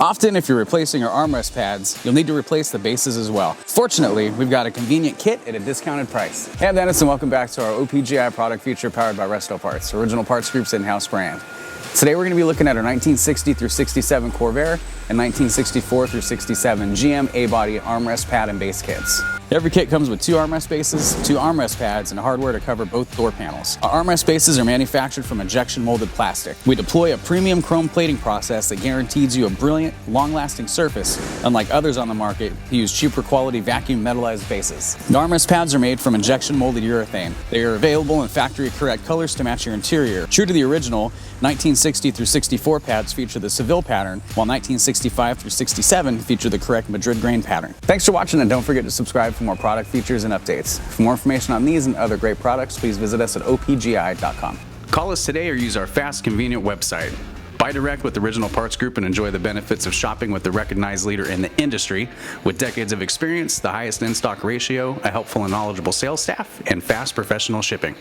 Often, if you're replacing your armrest pads, you'll need to replace the bases as well. Fortunately, we've got a convenient kit at a discounted price. Hey, I'm Dennis and welcome back to our OPGI product feature powered by Resto Parts, Original Parts Group's in-house brand. Today we're going to be looking at our 1960 through 67 Corvair and 1964 through 67 GM A-body armrest pad and base kits. Every kit comes with 2 armrest bases, 2 armrest pads, and hardware to cover both door panels. Our armrest bases are manufactured from injection molded plastic. We deploy a premium chrome plating process that guarantees you a brilliant, long-lasting surface, unlike others on the market who use cheaper quality vacuum metallized bases. The armrest pads are made from injection molded urethane. They are available in factory correct colors to match your interior. True to the original, 1960 through 64 pads feature the Seville pattern, while 1965 through 67 feature the correct Madrid grain pattern. Thanks for watching and don't forget to subscribe for more product features and updates. For more information on these and other great products, please visit us at opgi.com. Call us today or use our fast, convenient website. Buy direct with Original Parts Group and enjoy the benefits of shopping with the recognized leader in the industry with decades of experience, the highest in-stock ratio, a helpful and knowledgeable sales staff, and fast professional shipping.